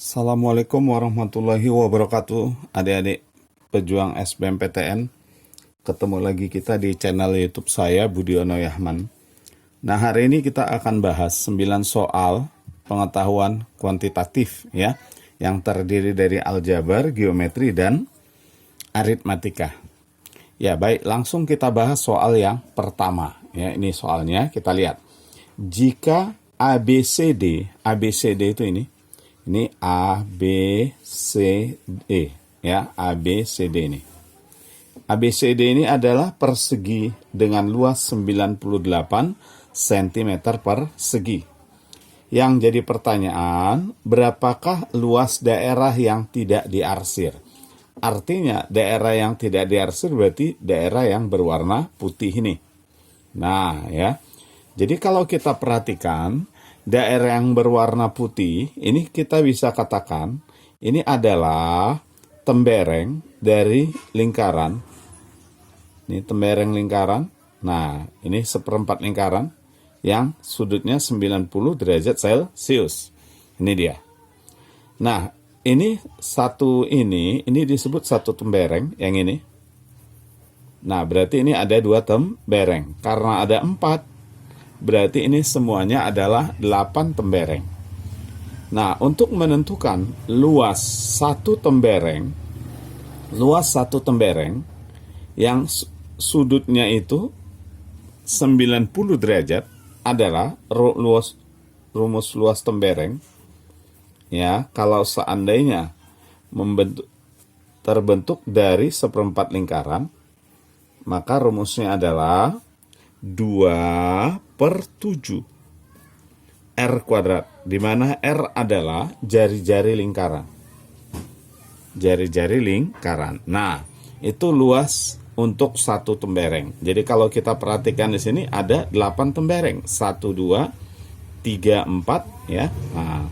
Assalamualaikum warahmatullahi wabarakatuh, adik-adik pejuang SBMPTN. Ketemu lagi kita di channel YouTube saya, Budiono Yahman. Nah, hari ini kita akan bahas 9 soal pengetahuan kuantitatif ya, yang terdiri dari aljabar, geometri, dan aritmatika. Ya, baik, langsung kita bahas soal yang pertama. Ya, ini soalnya kita lihat. Jika ABCD itu ini A, B, C, D, ya, A, B, C, D ini. ABCD ini adalah persegi dengan luas 98 cm persegi. Yang jadi pertanyaan, berapakah luas daerah yang tidak diarsir? Artinya, daerah yang tidak diarsir berarti daerah yang berwarna putih ini. Nah, ya. Jadi kalau kita perhatikan, daerah yang berwarna putih, ini kita bisa katakan, ini adalah tembereng dari lingkaran. Ini tembereng lingkaran. Nah, ini seperempat lingkaran yang sudutnya 90 derajat Celcius. Ini dia. Nah, ini disebut satu tembereng, yang ini. Nah, berarti ini ada 2 tembereng. Karena ada 4, berarti ini semuanya adalah 8 tembereng. Nah, untuk menentukan luas satu tembereng yang sudutnya itu 90 derajat adalah rumus luas tembereng. Ya, kalau seandainya terbentuk dari seperempat lingkaran, maka rumusnya adalah 2/7 R kuadrat, di mana R adalah jari-jari lingkaran. Jari-jari lingkaran. Nah, itu luas untuk satu tembereng. Jadi kalau kita perhatikan di sini ada 8 tembereng. 1, 2, 3, 4 ya. Nah,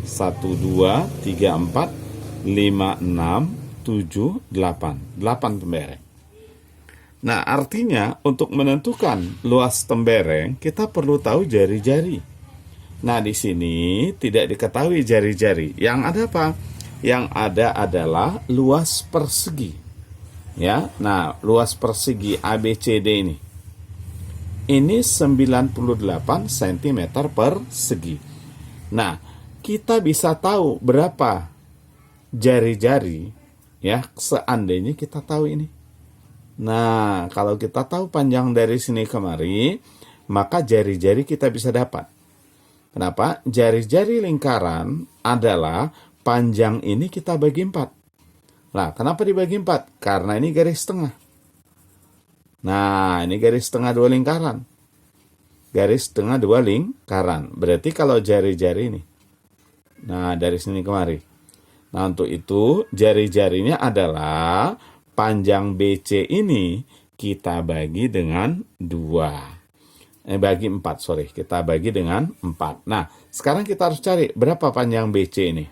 1, 2, 3, 4, 5, 6, 7, 8. 8 tembereng. Nah, artinya untuk menentukan luas tembereng, kita perlu tahu jari-jari. Nah, di sini tidak diketahui jari-jari. Yang ada apa? Yang ada adalah luas persegi. Ya, nah, luas persegi ABCD ini. Ini 98 cm persegi. Nah, kita bisa tahu berapa jari-jari, ya, seandainya kita tahu ini. Nah, kalau kita tahu panjang dari sini kemari, maka jari-jari kita bisa dapat. Kenapa? Jari-jari lingkaran adalah panjang ini kita bagi 4. Nah, kenapa dibagi 4? Karena ini garis tengah. Nah, ini garis tengah 2 lingkaran. Garis tengah 2 lingkaran. Berarti kalau jari-jari ini. Nah, dari sini kemari. Nah, untuk itu jari-jarinya adalah panjang BC ini kita bagi dengan 2. Bagi 4, kita bagi dengan 4. Nah, sekarang kita harus cari berapa panjang BC ini.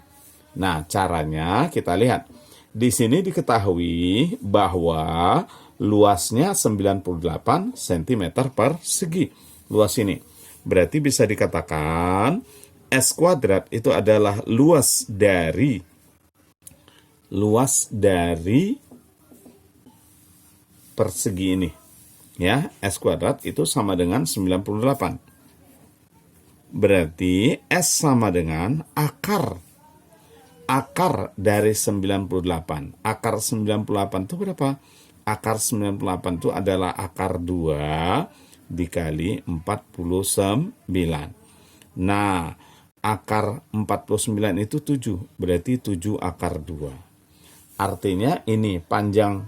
Nah, caranya kita lihat. Di sini diketahui bahwa luasnya 98 cm persegi. Luas ini. Berarti bisa dikatakan S kuadrat itu adalah luas dari persegi ini. Ya, S kuadrat itu sama dengan 98. Berarti S sama dengan akar dari 98. Akar 98 itu berapa? Akar 98 itu adalah akar 2 dikali 49. Nah, akar 49 itu 7. Berarti 7 akar 2. Artinya ini panjang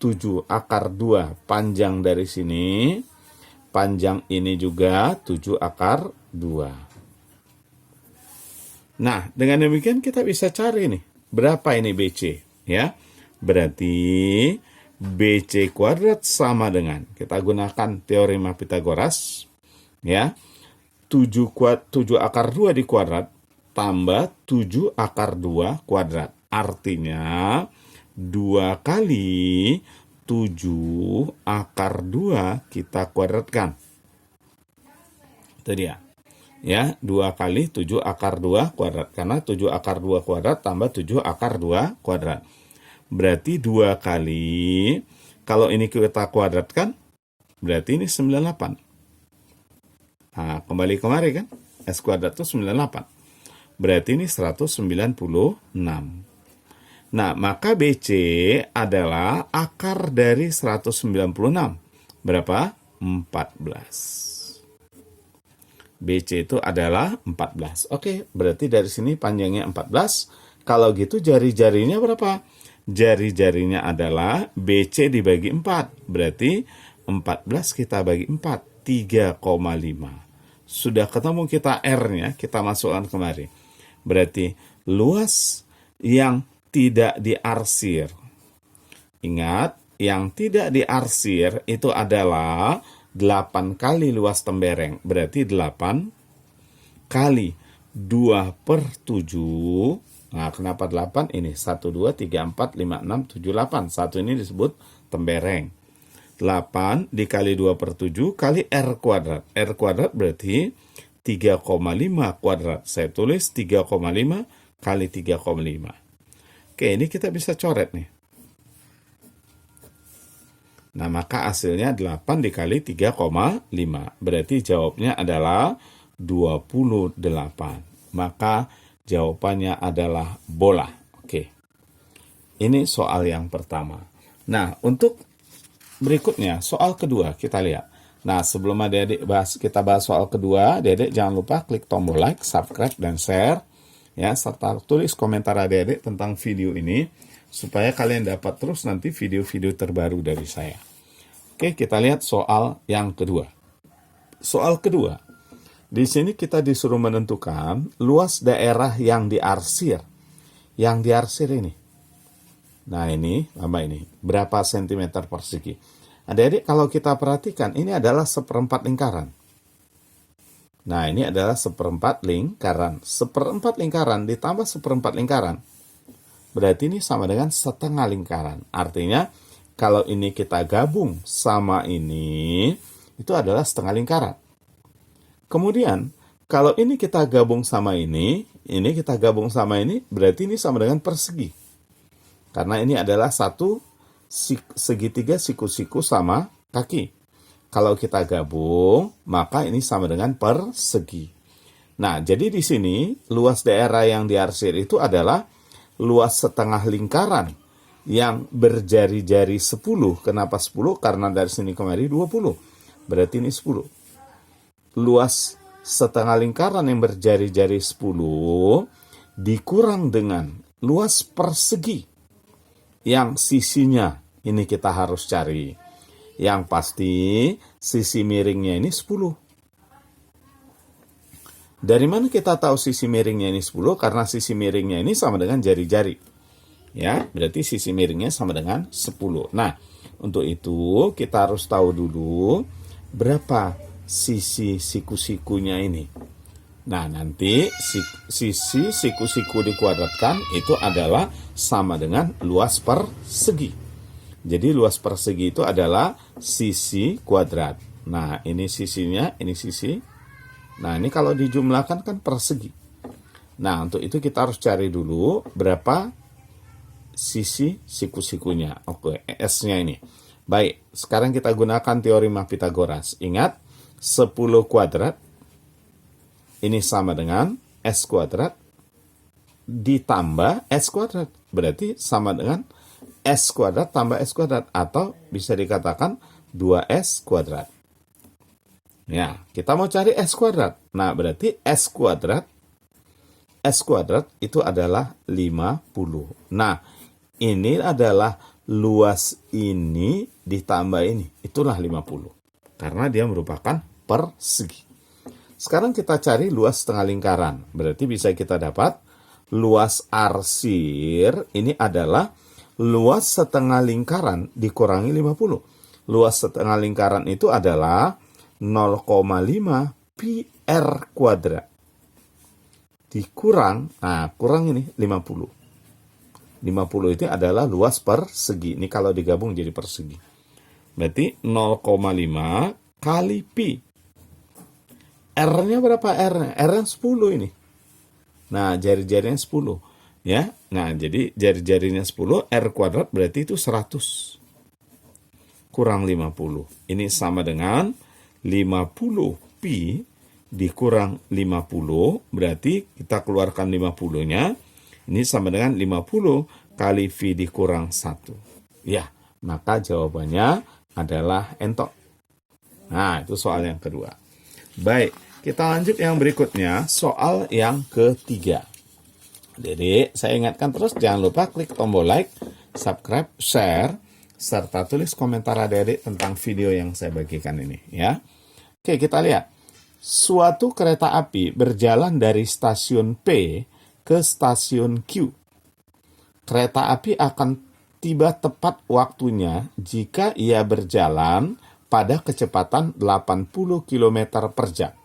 7 akar 2 panjang dari sini, panjang ini juga 7 akar 2. Nah, dengan demikian kita bisa cari nih, berapa ini BC, ya. Berarti BC kuadrat sama dengan, kita gunakan teorema Pythagoras, ya. 7 akar 2 di kuadrat tambah 7 akar 2 kuadrat. Artinya 2 kali 7 akar 2 kita kuadratkan. Itu dia. Ya, 2 kali 7 akar 2 kuadrat. Karena 7 akar 2 kuadrat tambah 7 akar 2 kuadrat. Berarti 2 kali, kalau ini kita kuadratkan, berarti ini 98. Nah, kembali kemari kan, S kuadrat itu 98. Berarti ini 196. Nah, maka BC adalah akar dari 196. Berapa? 14. BC itu adalah 14. Oke, berarti dari sini panjangnya 14. Kalau gitu jari-jarinya berapa? Jari-jarinya adalah BC dibagi 4. Berarti 14 kita bagi 4. 3,5. Sudah ketemu kita R-nya, kita masukkan kemari. Berarti luas yang tidak diarsir. Ingat, yang tidak diarsir itu adalah 8 kali luas tembereng. Berarti 8 kali 2/7. Nah, kenapa 8? Ini 1, 2, 3, 4, 5, 6, 7, 8. Satu ini disebut tembereng. 8 dikali 2/7 kali R kuadrat. R kuadrat berarti 3,5 kuadrat. Saya tulis 3,5 kali 3,5. Oke, ini kita bisa coret nih. Nah, maka hasilnya 8 dikali 3,5. Berarti jawabnya adalah 28. Maka jawabannya adalah bola. Oke. Ini soal yang pertama. Nah, untuk berikutnya, soal kedua kita lihat. Nah, sebelum adik-adik kita bahas soal kedua, adik-adik jangan lupa klik tombol like, subscribe, dan share. Ya, serta tulis komentar adik-adik tentang video ini supaya kalian dapat terus nanti video-video terbaru dari saya. Oke, kita lihat soal yang kedua. Soal kedua, di sini kita disuruh menentukan luas daerah yang diarsir. Yang diarsir ini. Nah, ini apa ini? Berapa sentimeter persegi? Adik-adik kalau kita perhatikan ini adalah 1/4 lingkaran. Nah, ini adalah 1/4 lingkaran. 1/4 lingkaran ditambah 1/4 lingkaran. Berarti ini sama dengan setengah lingkaran. Artinya, kalau ini kita gabung sama ini, itu adalah setengah lingkaran. Kemudian, kalau ini kita gabung sama ini kita gabung sama ini, berarti ini sama dengan persegi. Karena ini adalah satu segitiga siku-siku sama kaki. Kalau kita gabung, maka ini sama dengan persegi. Nah, jadi di sini luas daerah yang diarsir itu adalah luas setengah lingkaran yang berjari-jari 10. Kenapa 10? Karena dari sini kemari 20. Berarti ini 10. Luas setengah lingkaran yang berjari-jari 10 dikurang dengan luas persegi yang sisinya ini kita harus cari. Yang pasti sisi miringnya ini 10. Dari mana kita tahu sisi miringnya ini 10? Karena sisi miringnya ini sama dengan jari-jari. Ya, berarti sisi miringnya sama dengan 10. Nah, untuk itu kita harus tahu dulu berapa sisi siku-sikunya ini. Nah, nanti sisi siku-siku dikuadratkan itu adalah sama dengan luas persegi. Jadi luas persegi itu adalah sisi kuadrat. Nah, ini sisinya, ini sisi. Nah, ini kalau dijumlahkan kan persegi. Nah, untuk itu kita harus cari dulu berapa sisi siku-sikunya. Oke, S-nya ini. Baik, sekarang kita gunakan teorema Pythagoras. Ingat, 10 kuadrat ini sama dengan S kuadrat ditambah S kuadrat. Berarti sama dengan S kuadrat tambah S kuadrat. Atau bisa dikatakan 2S kuadrat. Ya, kita mau cari S kuadrat. Nah, berarti S kuadrat itu adalah 50. Nah, ini adalah luas ini ditambah ini. Itulah 50. Karena dia merupakan persegi. Sekarang kita cari luas setengah lingkaran. Berarti bisa kita dapat luas arsir ini adalah luas setengah lingkaran dikurangi 50. Luas setengah lingkaran itu adalah 0,5 pi r kuadrat. Dikurang, kurang ini 50. 50 itu adalah luas persegi. Ini kalau digabung jadi persegi. Berarti 0,5 kali pi. R-nya berapa R-nya? R-nya 10 ini. Nah, jari-jarinya 10. Ya, nah jadi jari-jarinya 10, R kuadrat berarti itu 100. Kurang 50. Ini sama dengan 50 pi dikurang 50, berarti kita keluarkan 50-nya. Ini sama dengan 50 kali V dikurang 1. Ya, maka jawabannya adalah entok. Nah, itu soal yang kedua. Baik, kita lanjut yang berikutnya, soal yang ketiga. Jadi, saya ingatkan terus, jangan lupa klik tombol like, subscribe, share, serta tulis komentar adik-adik tentang video yang saya bagikan ini, ya. Oke, kita lihat. Suatu kereta api berjalan dari stasiun P ke stasiun Q. Kereta api akan tiba tepat waktunya jika ia berjalan pada kecepatan 80 km per jam.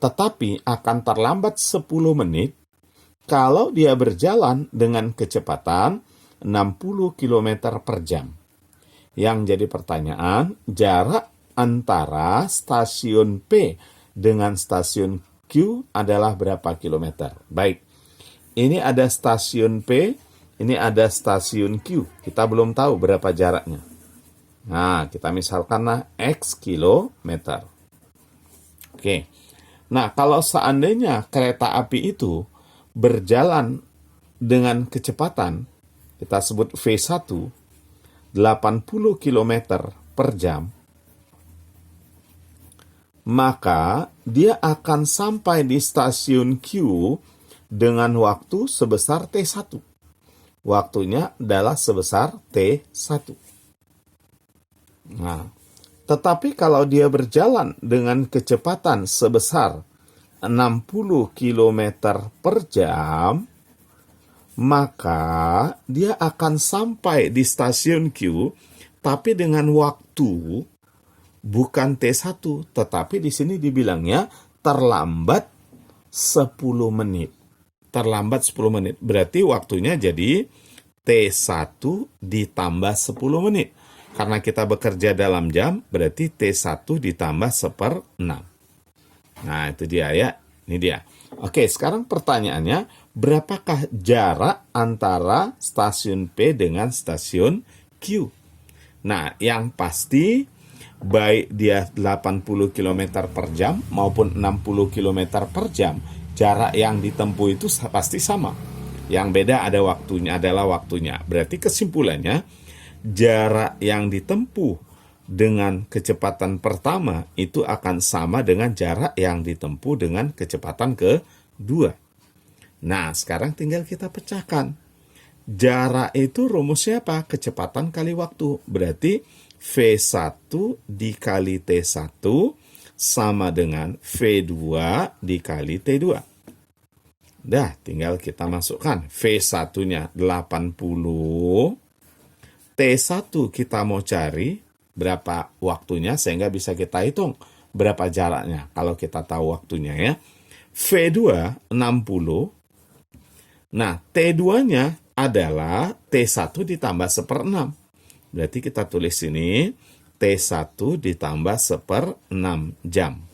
Tetapi akan terlambat 10 menit kalau dia berjalan dengan kecepatan 60 km per jam. Yang jadi pertanyaan, jarak antara stasiun P dengan stasiun Q adalah berapa kilometer? Baik, ini ada stasiun P, ini ada stasiun Q. Kita belum tahu berapa jaraknya. Nah, kita misalkanlah X kilometer. Oke, nah kalau seandainya kereta api itu berjalan dengan kecepatan, kita sebut V1, 80 km per jam, maka dia akan sampai di stasiun Q dengan waktu sebesar T1. Waktunya adalah sebesar T1. Nah, tetapi kalau dia berjalan dengan kecepatan sebesar 60 km per jam, maka dia akan sampai di stasiun Q, tapi dengan waktu bukan T1, tetapi di sini dibilangnya terlambat 10 menit. Terlambat 10 menit, berarti waktunya jadi T1 ditambah 10 menit. Karena kita bekerja dalam jam, berarti T1 ditambah 1/6. Nah, itu dia ya. Ini dia. Oke, sekarang pertanyaannya, berapakah jarak antara stasiun P dengan stasiun Q? Nah, yang pasti, baik dia 80 km per jam maupun 60 km per jam, jarak yang ditempuh itu pasti sama. Yang beda adalah waktunya. Berarti kesimpulannya, jarak yang ditempuh dengan kecepatan pertama itu akan sama dengan jarak yang ditempuh dengan kecepatan kedua. Nah, sekarang tinggal kita pecahkan. Jarak itu rumusnya apa? Kecepatan kali waktu. Berarti V1 dikali T1 sama dengan V2 dikali T2. Dah, tinggal kita masukkan. V1-nya 80. T1 kita mau cari berapa waktunya sehingga bisa kita hitung berapa jaraknya kalau kita tahu waktunya ya. V2 60. Nah, T2-nya adalah T1 ditambah 1/6. Berarti kita tulis sini T1 ditambah 1/6 jam.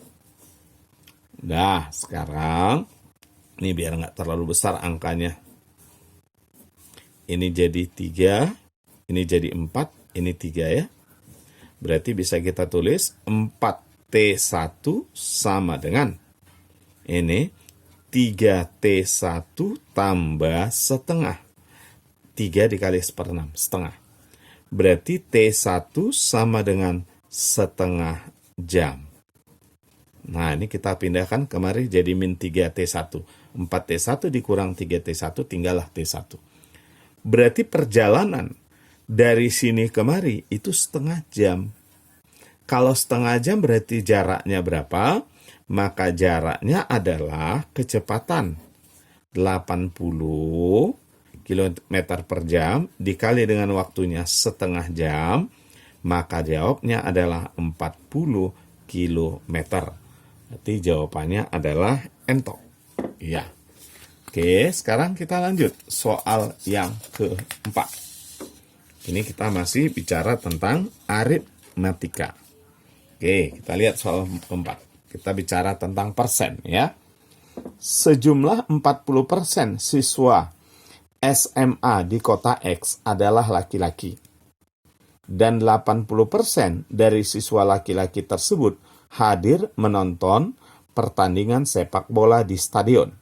Nah, sekarang ini biar nggak terlalu besar angkanya. Ini jadi 3, ini jadi 4, ini 3 ya. Berarti bisa kita tulis 4T1 sama dengan ini 3T1 tambah setengah. 3 dikali 1/6, setengah. Berarti T1 sama dengan setengah jam. Nah, ini kita pindahkan kemari jadi min 3T1. 4T1 dikurang 3T1 tinggallah T1. Berarti perjalanan dari sini kemari itu setengah jam. Kalau setengah jam berarti jaraknya berapa? Maka jaraknya adalah kecepatan 80 km per jam dikali dengan waktunya setengah jam, maka jawabnya adalah 40 km. Berarti jawabannya adalah entok. Ya. Oke, sekarang kita lanjut soal yang keempat. Ini kita masih bicara tentang aritmatika. Oke, kita lihat soal keempat. Kita bicara tentang persen ya. Sejumlah 40% siswa SMA di kota X adalah laki-laki. Dan 80% dari siswa laki-laki tersebut hadir menonton pertandingan sepak bola di stadion.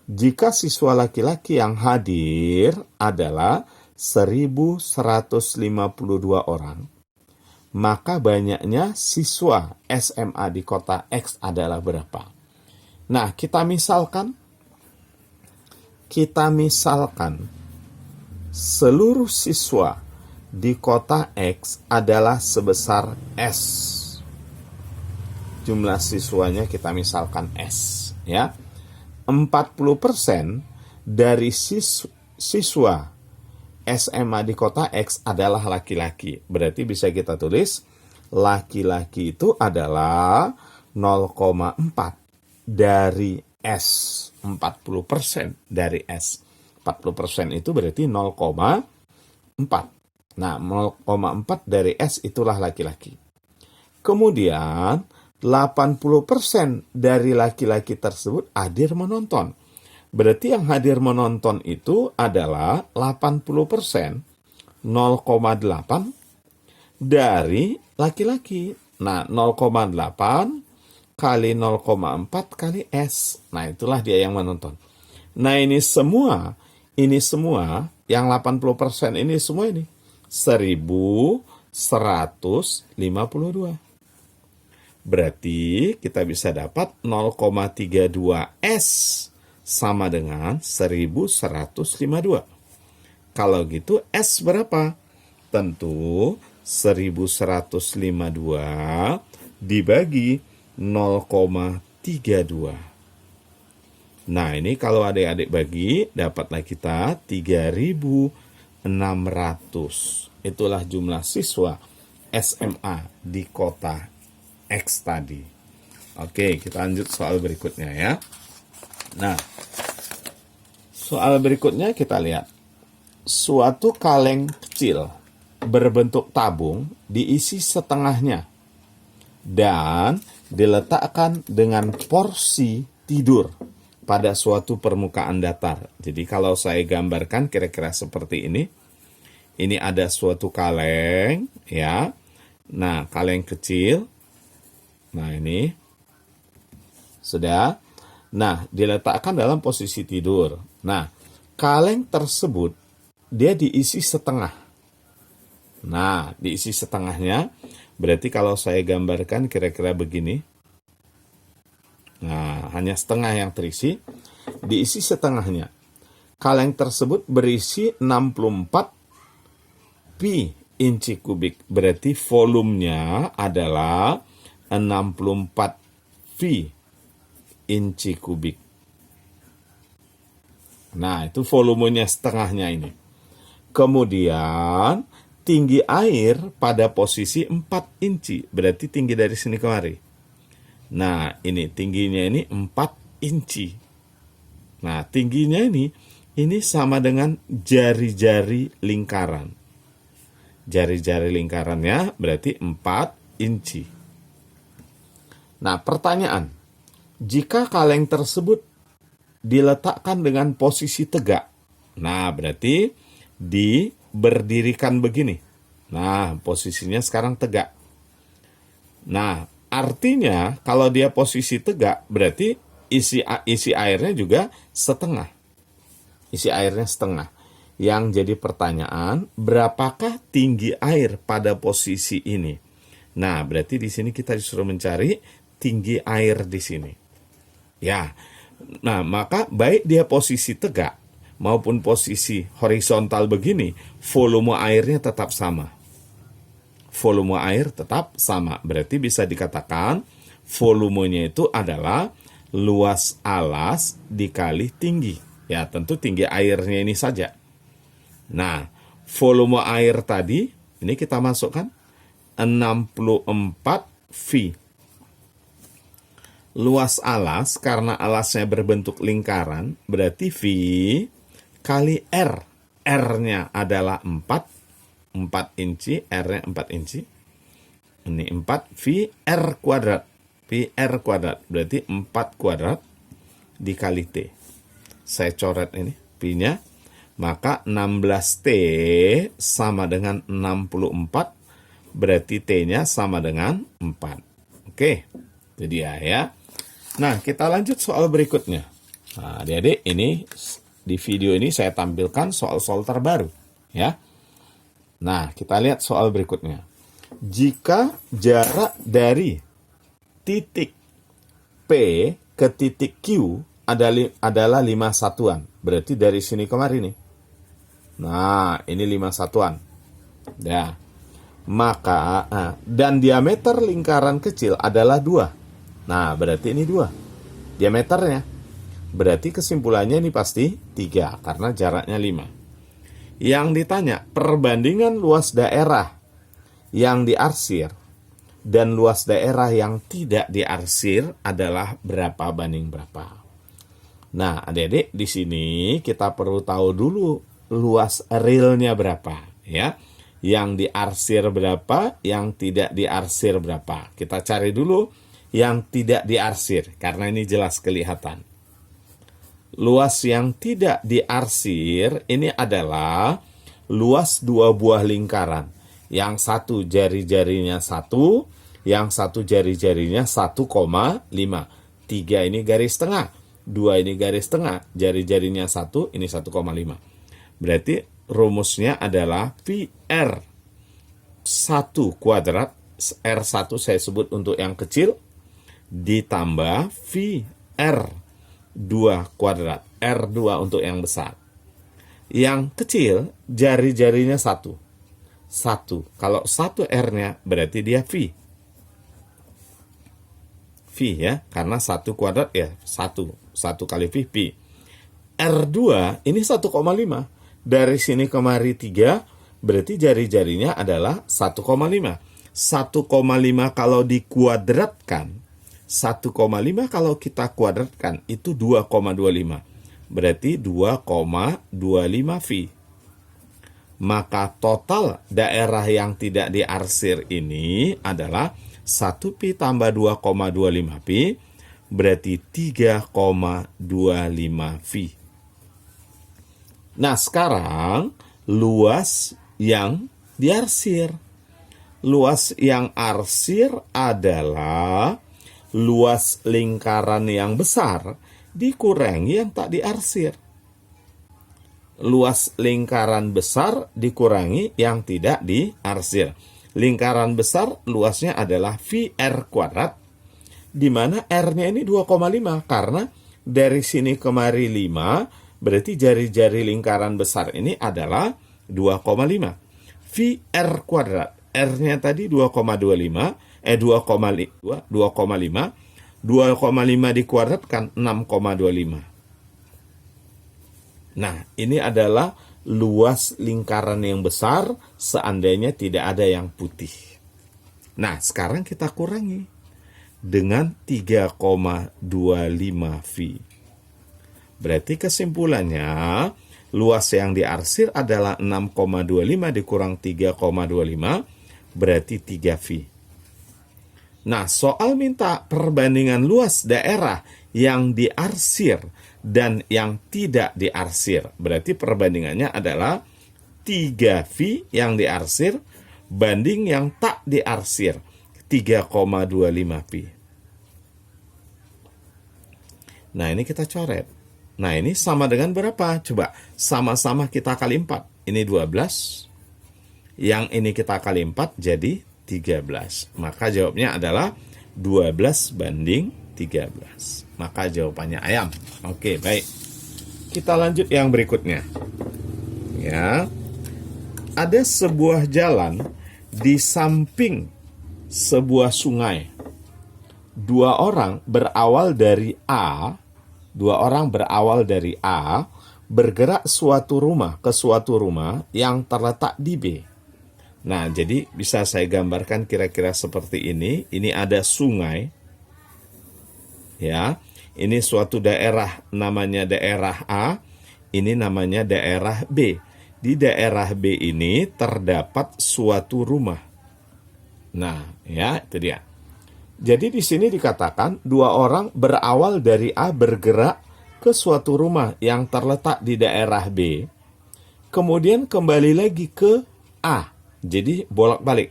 Jika siswa laki-laki yang hadir adalah 1.152 orang, maka banyaknya siswa SMA di kota X adalah berapa? Nah, kita misalkan seluruh siswa di kota X adalah sebesar S. Jumlah siswanya kita misalkan S, ya. 40% dari siswa SMA di kota X adalah laki-laki. Berarti bisa kita tulis laki-laki itu adalah 0,4 dari S. 40% dari S. 40% itu berarti 0,4. Nah, 0,4 dari S itulah laki-laki. Kemudian 80% dari laki-laki tersebut hadir menonton. Berarti yang hadir menonton itu adalah 80%, 0,8 dari laki-laki. Nah, 0,8 kali 0,4 kali S. Nah, itulah dia yang menonton. Nah, ini semua yang 80% ini semua ini 1.152. Berarti kita bisa dapat 0,32 S sama dengan 1.152. Kalau gitu S berapa? Tentu 1.152 dibagi 0,32. Nah, ini kalau adik-adik bagi, dapatlah kita 3.600. Itulah jumlah siswa SMA di kota X tadi. Oke, kita lanjut soal berikutnya ya. Nah, soal berikutnya kita lihat. Suatu kaleng kecil berbentuk tabung diisi setengahnya dan diletakkan dengan porsi tidur pada suatu permukaan datar. Jadi kalau saya gambarkan kira-kira seperti ini. Ini ada suatu kaleng ya. Nah, kaleng kecil. Nah, ini sudah. Nah, diletakkan dalam posisi tidur. Nah, kaleng tersebut dia diisi setengah. Nah, diisi setengahnya berarti kalau saya gambarkan kira-kira begini. Nah, hanya setengah yang terisi, diisi setengahnya. Kaleng tersebut berisi 64 pi inci kubik. Berarti volumenya adalah 64 pi inci kubik. Nah, itu volumenya setengahnya ini. Kemudian tinggi air pada posisi 4 inci. Berarti tinggi dari sini kemari. Nah, ini tingginya ini 4 inci. Nah, tingginya ini sama dengan jari-jari lingkaran. Jari-jari lingkarannya berarti 4 inci. Nah, pertanyaan. Jika kaleng tersebut diletakkan dengan posisi tegak. Nah, berarti berdirikan begini. Nah, posisinya sekarang tegak. Nah, artinya kalau dia posisi tegak, berarti isi airnya juga setengah. Isi airnya setengah. Yang jadi pertanyaan, berapakah tinggi air pada posisi ini? Nah, berarti di sini kita disuruh mencari tinggi air di sini. Ya, nah maka baik dia posisi tegak maupun posisi horizontal begini, volume airnya tetap sama. Volume air tetap sama. Berarti bisa dikatakan volumenya itu adalah luas alas dikali tinggi. Ya, tentu tinggi airnya ini saja. Nah, volume air tadi, ini kita masukkan 64 V. Luas alas, karena alasnya berbentuk lingkaran, berarti V kali R. R-nya adalah 4 inci, R-nya 4 inci. Ini 4 V R kuadrat. Pi R kuadrat. Berarti 4 kuadrat dikali T. Saya coret ini Pi-nya. Maka 16T sama dengan 64. Berarti T-nya sama dengan 4. Oke, itu dia ya. Nah, kita lanjut soal berikutnya. Nah, adik-adik, ini di video ini saya tampilkan soal-soal terbaru. Ya. Nah, kita lihat soal berikutnya. Jika jarak dari titik P ke titik Q adalah 5 satuan. Berarti dari sini kemari nih. Nah, ini 5 satuan. Ya. Maka, dan diameter lingkaran kecil adalah 2. Nah, berarti ini 2. Diameternya. Berarti kesimpulannya ini pasti 3, karena jaraknya 5. Yang ditanya, perbandingan luas daerah yang diarsir dan luas daerah yang tidak diarsir adalah berapa banding berapa. Nah, adik-adik, di sini kita perlu tahu dulu luas realnya berapa, ya. Yang diarsir berapa, yang tidak diarsir berapa. Kita cari dulu yang tidak diarsir, karena ini jelas kelihatan. Luas yang tidak diarsir ini adalah luas 2 buah lingkaran. Yang satu jari-jarinya 1, yang satu jari-jarinya 1,5. 3 ini garis tengah, 2 ini garis tengah, jari-jarinya 1, ini 1,5. Berarti rumusnya adalah Pi R 1 kuadrat, R1 saya sebut untuk yang kecil, ditambah Pi R 2 kuadrat, R2 untuk yang besar. Yang kecil, jari-jarinya 1. 1. Kalau 1 R-nya, berarti dia Pi. Pi ya, karena 1 kuadrat ya 1. 1 kali Pi. R2 ini 1,5. Dari sini kemari 3, berarti jari-jarinya adalah 1,5. 1,5 kalau dikuadratkan, 1,5 kalau kita kuadratkan, itu 2,25. Berarti 2,25 Pi. Maka total daerah yang tidak diarsir ini adalah 1 Pi tambah 2,25 Pi, berarti 3,25 Pi. Nah, sekarang luas yang diarsir. Luas yang arsir adalah luas lingkaran yang besar dikurangi yang tak diarsir. Luas lingkaran besar dikurangi yang tidak diarsir. Lingkaran besar luasnya adalah Pi R kuadrat, di mana R-nya ini 2,5, karena dari sini kemari 5, berarti jari-jari lingkaran besar ini adalah 2,5. Pi R kuadrat. R-nya tadi 2,5. 2,5 dikuadratkan 6,25. Nah, ini adalah luas lingkaran yang besar seandainya tidak ada yang putih. Nah, sekarang kita kurangi dengan 3,25 Pi. Berarti kesimpulannya, luas yang diarsir adalah 6,25 dikurang 3,25, berarti 3 Pi. Nah, soal minta perbandingan luas daerah yang diarsir dan yang tidak diarsir. Berarti perbandingannya adalah 3 Pi yang diarsir banding yang tak diarsir, 3,25 Pi. Nah, ini kita coret. Nah, ini sama dengan berapa? Coba, sama-sama kita kali 4. Ini 12. Yang ini kita kali 4 jadi 13. Maka jawabnya adalah 12 banding 13. Maka jawabannya ayam. Oke, baik. Kita lanjut yang berikutnya. Ya. Ada sebuah jalan di samping sebuah sungai. Dua orang berawal dari A, bergerak suatu rumah ke suatu rumah yang terletak di B. Nah, jadi bisa saya gambarkan kira-kira seperti ini. Ini ada sungai. Ya, ini suatu daerah namanya daerah A, ini namanya daerah B. Di daerah B ini terdapat suatu rumah. Nah, ya, itu dia. Jadi di sini dikatakan dua orang berawal dari A bergerak ke suatu rumah yang terletak di daerah B, kemudian kembali lagi ke A. Jadi bolak-balik.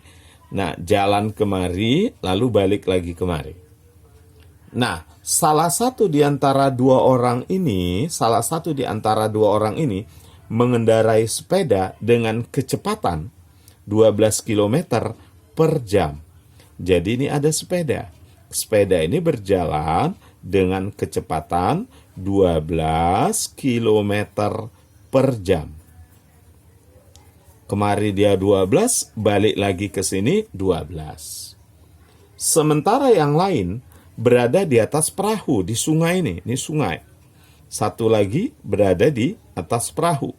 Nah, jalan kemari, lalu balik lagi kemari. Nah, salah satu di antara dua orang ini mengendarai sepeda dengan kecepatan 12 km per jam. Jadi ini ada sepeda. Sepeda ini berjalan dengan kecepatan 12 km per jam. Kemari dia 12, balik lagi ke sini 12. Sementara yang lain berada di atas perahu di sungai ini sungai. Satu lagi berada di atas perahu.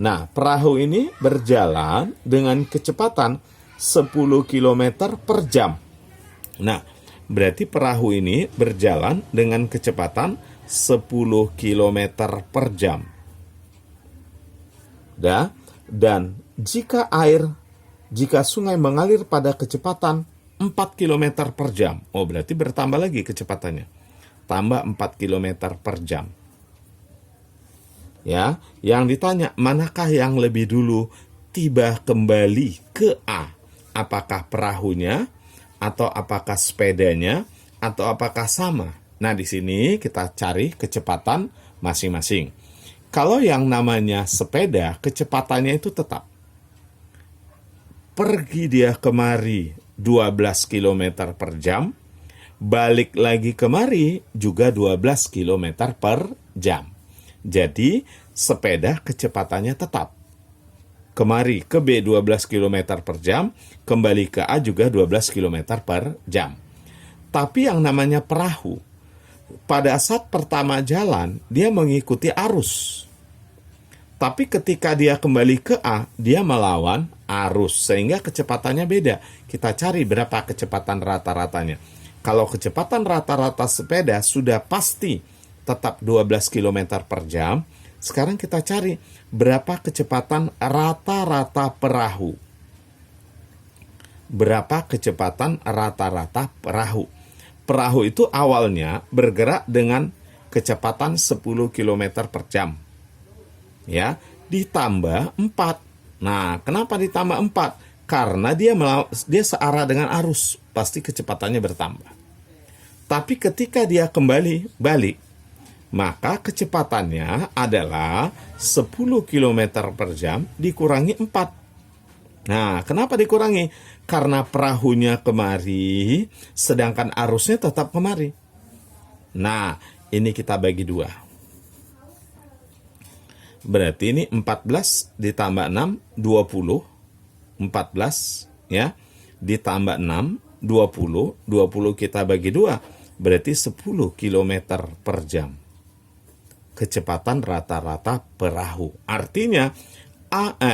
Nah, perahu ini berjalan dengan kecepatan 10 km per jam. Nah, berarti perahu ini berjalan dengan kecepatan 10 km per jam. Dan jika sungai mengalir pada kecepatan 4 km per jam, berarti bertambah lagi kecepatannya. Tambah 4 km per jam. Ya, yang ditanya, manakah yang lebih dulu tiba kembali ke A? Apakah perahunya, atau apakah sepedanya, atau apakah sama? Nah, di sini kita cari kecepatan masing-masing. Kalau yang namanya sepeda, kecepatannya itu tetap. Pergi dia kemari 12 km per jam, balik lagi kemari juga 12 km per jam. Jadi, sepeda kecepatannya tetap. Kemari ke B 12 km per jam, kembali ke A juga 12 km per jam. Tapi yang namanya perahu, pada saat pertama jalan, dia mengikuti arus. Tapi ketika dia kembali ke A, dia melawan arus, sehingga kecepatannya beda. Kita cari berapa kecepatan rata-ratanya. Kalau kecepatan rata-rata sepeda sudah pasti tetap 12 km per jam, sekarang kita cari berapa kecepatan rata-rata perahu. Berapa kecepatan rata-rata perahu. Perahu itu awalnya bergerak dengan kecepatan 10 km per jam. Ya, ditambah 4. Nah, kenapa ditambah 4? Karena dia searah dengan arus, pasti kecepatannya bertambah. Tapi ketika dia kembali balik, maka kecepatannya adalah 10 km per jam dikurangi 4. Nah, kenapa dikurangi? Karena perahunya kemari, sedangkan arusnya tetap kemari. Nah, ini kita bagi 2. Berarti ini 14 ditambah 6, 20. 14, ya. Ditambah 6, 20. 20 kita bagi 2, berarti 10 km per jam. Kecepatan rata-rata perahu. Artinya,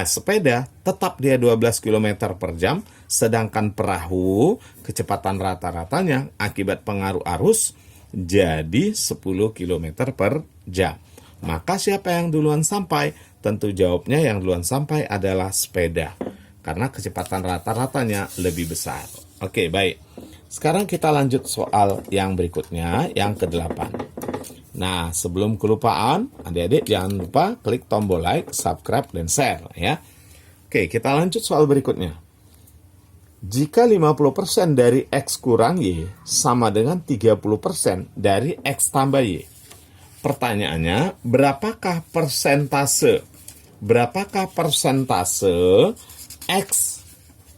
sepeda tetap dia 12 km per jam, sedangkan perahu kecepatan rata-ratanya akibat pengaruh arus jadi 10 km per jam. Maka siapa yang duluan sampai? Tentu jawabnya yang duluan sampai adalah sepeda, karena kecepatan rata-ratanya lebih besar. Oke, baik. Sekarang kita lanjut soal yang berikutnya, yang ke-8. Nah, sebelum kelupaan, adik-adik jangan lupa klik tombol like, subscribe, dan share, ya. Oke, kita lanjut soal berikutnya. Jika 50% dari X kurang Y sama dengan 30% dari X tambah Y. Pertanyaannya, berapakah persentase X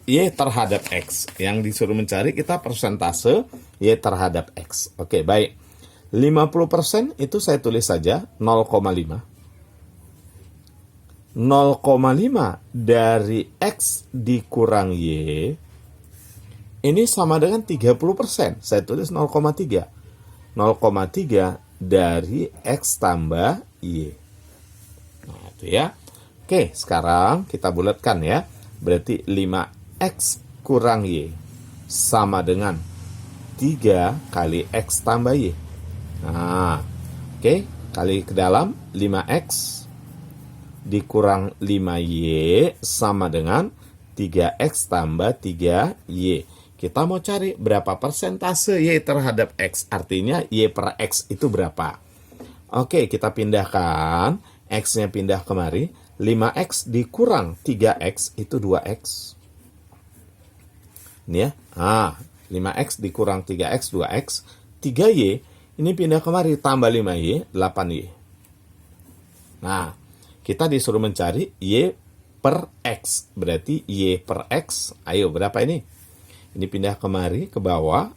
Y terhadap X? Yang disuruh mencari kita persentase Y terhadap X. Oke, baik. 50% itu saya tulis saja 0,5. 0,5 dari X dikurang Y ini sama dengan 30%. Saya tulis 0,3. 0,3 dari X tambah Y. Nah, itu ya. Oke, sekarang kita bulatkan ya. Berarti 5X kurang Y sama dengan 3 kali X tambah Y. Nah, oke, kali ke dalam 5X dikurang 5Y sama dengan 3X tambah 3Y. kita mau cari berapa persentase Y terhadap X. Artinya Y per X itu berapa. Oke, kita pindahkan. X-nya pindah kemari. 5X dikurang 3X itu 2X. Ini ya. 5X dikurang 3X, 2X. 3Y, ini pindah kemari. Tambah 5Y, 8Y. Nah, kita disuruh mencari Y per X. Berarti Y per X, ayo berapa ini? Ini pindah kemari ke bawah,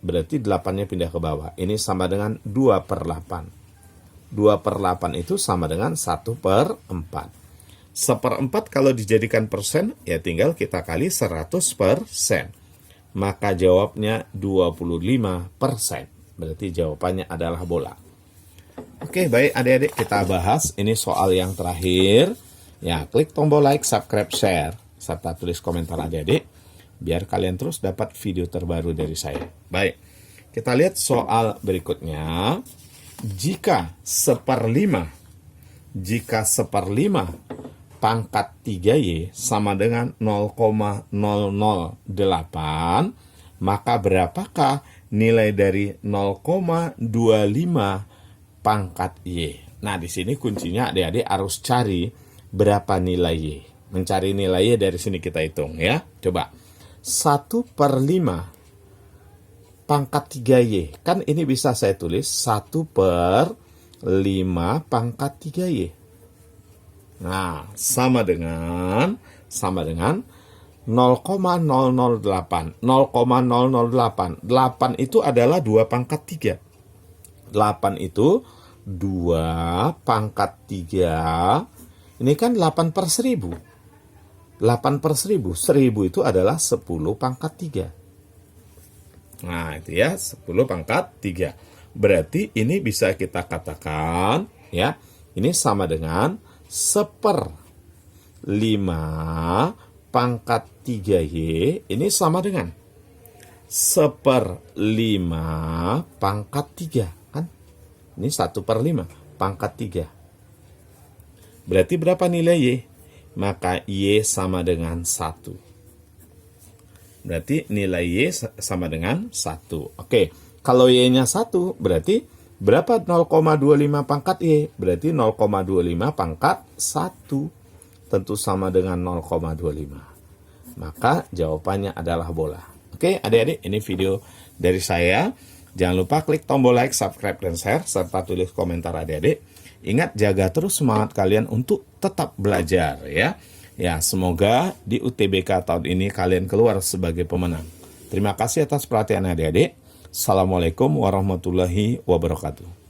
berarti 8-nya pindah ke bawah. Ini sama dengan 2 per 8. 2 per 8 itu sama dengan 1 per 4. 1/4 kalau dijadikan persen, ya tinggal kita kali 100%. Maka jawabnya 25%. Berarti jawabannya adalah bola. Oke, baik adik-adik, kita bahas ini soal yang terakhir. Ya, klik tombol like, subscribe, share, serta tulis komentar adik-adik, biar kalian terus dapat video terbaru dari saya. Baik, kita lihat soal berikutnya. Jika 1/5 pangkat 3Y sama dengan 0,008, maka berapakah nilai dari 0,25 pangkat Y? Nah, di sini kuncinya adik-adik harus cari berapa nilai Y. Mencari nilai Y dari sini kita hitung ya. Coba. 1/5 pangkat 3Y. Kan ini bisa saya tulis 1/5 pangkat 3Y. Nah, sama dengan 0,008. 0,008. 8 itu adalah 2 pangkat 3. 8 itu 2 pangkat 3. Ini kan 8 per 1000. 8 per 1000. 1000 itu adalah 10 pangkat 3. Nah, itu ya, 10 pangkat 3. Berarti ini bisa kita katakan, ya, ini sama dengan 1/5 pangkat 3Y. Ini sama dengan 1/5 pangkat 3. Kan? Ini 1/5 pangkat 3. Berarti berapa nilai Y? Maka Y sama dengan 1. Berarti nilai Y sama dengan 1. Oke, kalau Y-nya 1, berarti berapa 0,25 pangkat Y? Berarti 0,25 pangkat 1. Tentu sama dengan 0,25. Maka jawabannya adalah bola. Oke, adik-adik, ini video dari saya. Jangan lupa klik tombol like, subscribe, dan share, serta tulis komentar adik-adik. Ingat, jaga terus semangat kalian untuk tetap belajar ya. Ya, semoga di UTBK tahun ini kalian keluar sebagai pemenang. Terima kasih atas perhatian adik-adik. Assalamualaikum warahmatullahi wabarakatuh.